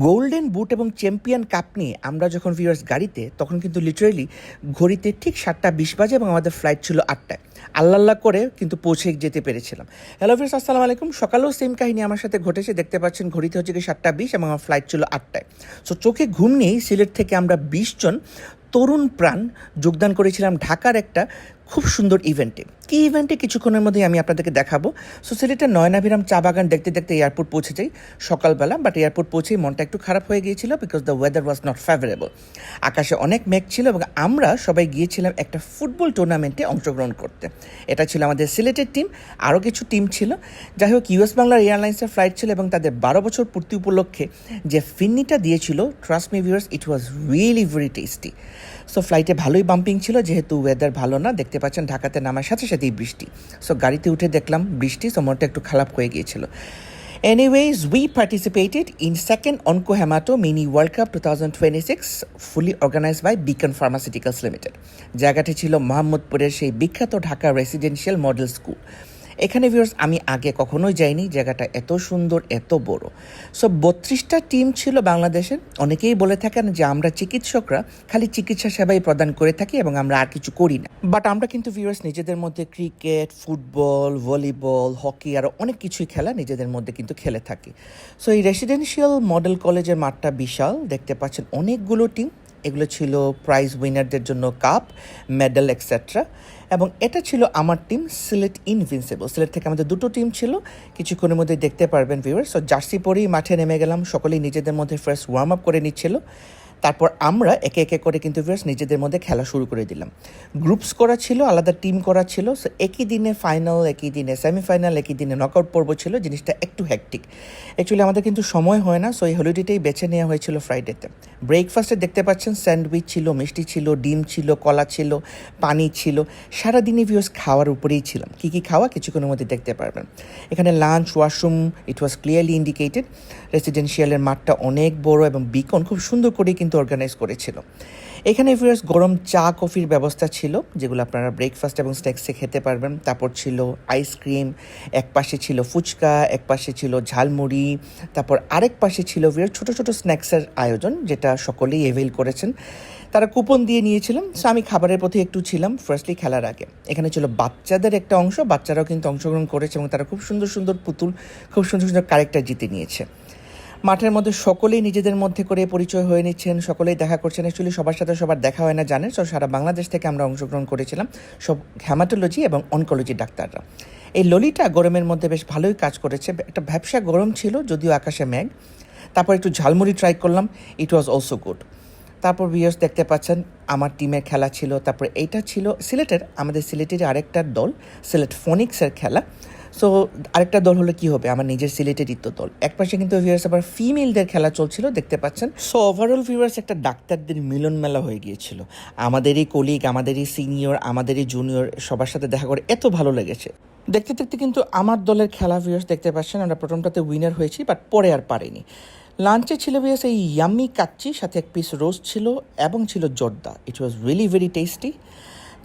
Golden boot এবং champion cup নিয়ে আমরা যখন ভিউয়ার্স গাড়িতে তখন কিন্তু লিটারেলি ঘড়িতে ঠিক 7:20 বাজে এবং আমাদের ফ্লাইট ছিল 8টায়। আল্লাহ করে কিন্তু পৌঁছে যেতে পেরেছিলাম। হ্যালো ভিউয়ার্স, আসসালামু আলাইকুম। সকালেও সেম কাহিনী আমার সাথে ঘটেছে। দেখতে পাচ্ছেন ঘড়িতে হচ্ছে কি 7:20 এবং আমার ফ্লাইট ছিল 8টায়। সো চোখে ঘুম নিয়েই সিলেট থেকে আমরা 20 জন তরুণ প্রাণ যোগদান করেছিলাম ঢাকার একটা খুব সুন্দর ইভেন্টে। কী ইভেন্টে কিছুক্ষণের মধ্যেই আমি আপনাদেরকে দেখাবো। সো সিলেটের নয়নাভিরাম চা বাগান দেখতে দেখতে এয়ারপোর্ট পৌঁছে যাই সকালবেলা, বাট এয়ারপোর্ট পৌঁছেই মনটা একটু খারাপ হয়ে গিয়েছিল because the weather was not favourable. আকাশে অনেক মেঘ ছিল এবং আমরা সবাই গিয়েছিলাম একটা ফুটবল টুর্নামেন্টে অংশগ্রহণ করতে। এটা ছিল আমাদের সিলেটের টিম, আরও কিছু টিম ছিল। যাই হোক, ইউএস বাংলার এয়ারলাইন্সের ফ্লাইট ছিল এবং তাদের 12 বছর পূর্তি উপলক্ষে যে ফিন্নিটা দিয়েছিল, trust me viewers, it was really very tasty. So ফ্লাইটে ভালোই বাম্পিং ছিল, যেহেতু ওয়েদার ভালো না। দেখতে পাচ্ছেন ঢাকাতে নামার সাথে সাথেই বৃষ্টি। সো গাড়িতে উঠে দেখলাম বৃষ্টি, সো মনটা একটু খারাপ হয়ে গিয়েছিল। Anyways, we participated in second Onco Hemato Mini World Cup 2026, fully organized by Beacon Pharmaceuticals Limited. জায়গাটি ছিল মোহাম্মদপুরের সেই বিখ্যাত ঢাকা রেসিডেন্সিয়াল মডেল স্কুল। এখানে ভিউয়ার্স আমি আগে কখনোই যাইনি, জায়গাটা এত সুন্দর, এত বড়। সো 32টা টিম ছিল বাংলাদেশের। অনেকেই বলে থাকেন যে আমরা চিকিৎসকরা খালি চিকিৎসা সেবাই প্রদান করে থাকি এবং আমরা আর কিছু করি না, বাট আমরা কিন্তু ভিউয়ার্স নিজেদের মধ্যে ক্রিকেট, ফুটবল, ভলিবল, হকি আরও অনেক কিছুই খেলা নিজেদের মধ্যে কিন্তু খেলে থাকি। সো এই রেসিডেন্সিয়াল মডেল কলেজের মাঠটা বিশাল। দেখতে পাচ্ছেন অনেকগুলো টিম। এগুলো ছিল প্রাইজ উইনারদের জন্য কাপ, মেডেল এক্সেট্রা। এবং এটা ছিল আমার টিম, সিলেট ইনভিনসিবল। সিলেট থেকে আমাদের দুটো টিম ছিল, কিছুক্ষণের মধ্যে দেখতে পারবেন ভিউয়ার্স। সো জার্সি পরেই মাঠে নেমে গেলাম, সকলেই নিজেদের মধ্যে ফার্স্ট ওয়ার্ম আপ করে নিচ্ছিল। তারপর আমরা একে একে করে কিন্তু ভিউয়ার্স নিজেদের মধ্যে খেলা শুরু করে দিলাম। গ্রুপস করা ছিল, আলাদা টিম করা ছিল। সো একই দিনে ফাইনাল, একই দিনে সেমিফাইনাল, একই দিনে নকআউট পর্ব ছিল। জিনিসটা একটু হ্যাকটিক। অ্যাকচুয়ালি আমাদের কিন্তু সময় হয় না, সো এই হলিডেটাই বেছে নেওয়া হয়েছিল ফ্রাইডেতে। ব্রেকফাস্টে দেখতে পাচ্ছেন স্যান্ডউইচ ছিল, মিষ্টি ছিল, ডিম ছিল, কলা ছিল, পানি ছিল। সারাদিনই ভিউয়ার্স খাওয়ার উপরেই ছিলাম। কী কী খাওয়া কিছুক্ষণের মধ্যে দেখতে পারবেন। এখানে লাঞ্চ, ওয়াশরুম, ইট ওয়াজ ক্লিয়ারলি ইন্ডিকেটেড। রেসিডেন্সিয়ালের মাঠটা অনেক বড় এবং বিকন খুব সুন্দর করেই কিন্তু অর্গানাইজ করেছিল। এখানে ভিউয়ার্স গরম চা কফির ব্যবস্থা ছিল, যেগুলো আপনারা ব্রেকফাস্ট এবং স্ন্যাক্সে খেতে পারবেন। তারপর ছিল আইসক্রিম, এক পাশে ছিল ফুচকা, এক পাশে ছিল ঝালমুড়ি, তারপর আরেক পাশে ছিল ভিউয়ার্স ছোটো ছোটো স্ন্যাক্সের আয়োজন, যেটা সকলেই অ্যাভেল করেছেন। তারা কুপন দিয়ে নিয়েছিলেন। সো আমি খাবারের প্রতি একটু ছিলাম ফার্স্টলি খেলার আগে। এখানে ছিল বাচ্চাদের একটা অংশ, বাচ্চারাও কিন্তু অংশগ্রহণ করেছে এবং তারা খুব সুন্দর সুন্দর পুতুল, খুব সুন্দর সুন্দর ক্যারেক্টার জিতে নিয়েছে। মাঠের মধ্যে সকলেই নিজেদের মধ্যে করে পরিচয় হয়ে নিচ্ছেন, সকলেই দেখা করছেন। অ্যাকচুয়ালি সবার সাথে সবার দেখা হয় না, জানেন। সো সারা বাংলাদেশ থেকে আমরা অংশগ্রহণ করেছিলাম, সব হ্যামাটোলজি এবং অনকোলজি ডাক্তাররা। এই ললিটা গরমের মধ্যে বেশ ভালোই কাজ করেছে। একটা ভ্যাপসা গরম ছিল, যদিও আকাশে মেঘ। তারপর একটু ঝালমুড়ি ট্রাই করলাম, ইট ওয়াজ অলসো গুড। তারপর ভিউয়ার্স দেখতে পাচ্ছেন আমার টিমের খেলা ছিল। তারপর এইটা ছিল সিলেটের, আমাদের সিলেটের আরেকটা দল, সিলেট ফোনিক্সের খেলা। সো আরেকটা দল হলো কি হবে, আমার নিজের সিলেটেরই তো দল। এক পাশে কিন্তু ভিউয়ার্স আবার ফিমেলদের খেলা চলছিল, দেখতে পাচ্ছেন। সো ওভারঅল ভিউয়ার্স একটা ডাক্তারদের মিলন মেলা হয়ে গিয়েছিল। আমাদেরই কলিগ, আমাদেরই সিনিয়র, আমাদেরই জুনিয়র, সবার সাথে দেখা করে এত ভালো লেগেছে। দেখতে দেখতে কিন্তু আমার দলের খেলা ভিউয়ার্স দেখতে পাচ্ছেন, আমরা প্রথমটাতে উইনার হয়েছি, বাট পরে আর পারিনি। লাঞ্চে ছিল ভিউয়ার্স এই ইয়াম্মি কাচ্চি, সাথে এক পিস রোস্ট ছিল এবং ছিল জর্দা। ইট ওয়াজ রিয়েলি ভেরি টেস্টি।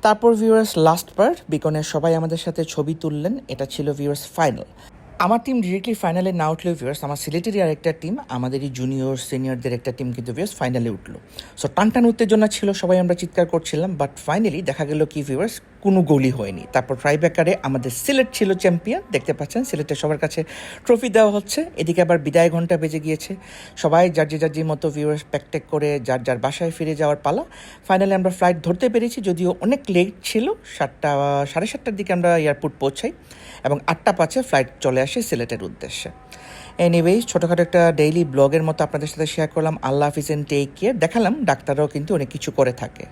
তারপর ভিউয়ার্স লাস্ট পার্ট, বিকনের সবাই আমাদের সাথে ছবি তুললেন। এটা ছিল ভিউয়ার্স ফাইনাল। আমার টিম ডিরেক্টলি ফাইনালে না উঠলেও ভিউয়ার্স আমার সিলেটেরই আরেকটা টিম, আমাদেরই জুনিয়র সিনিয়রদের একটা টিম কিন্তু ভিউয়ার্স ফাইনালে উঠলো। সো টানটান উত্তেজনা ছিল, সবাই আমরা চিৎকার করছিলাম, বাট ফাইনালি দেখা গেল কি ভিউয়ার্স কোনো গোলই হয়নি। তারপর ট্রাইব্রেকারে আমাদের সিলেট ছিল চ্যাম্পিয়ন। দেখতে পাচ্ছেন সিলেটের সবার কাছে ট্রফি দেওয়া হচ্ছে। এদিকে আবার বিদায় ঘন্টা বেজে গিয়েছে, সবাই যার মতো ভিউয়ার্স প্যাকট্যাক করে যার যার বাসায় ফিরে যাওয়ার পালা। ফাইনালি আমরা ফ্লাইট ধরতে পেরেছি, যদিও অনেক লেট ছিল। 7:30টার দিকে আমরা এয়ারপোর্ট পৌঁছাই এবং 8:05 ফ্লাইট চলে আসে সিলেটের উদ্দেশ্যে। এনিওয়েজ ছোটোখাটো একটা ডেইলি ব্লগের মতো আপনাদের সাথে শেয়ার করলাম। আল্লাহ হাফিজ এন্ড টেক কেয়ার। দেখালাম ডাক্তাররাও কিন্তু অনেক কিছু করে থাকে।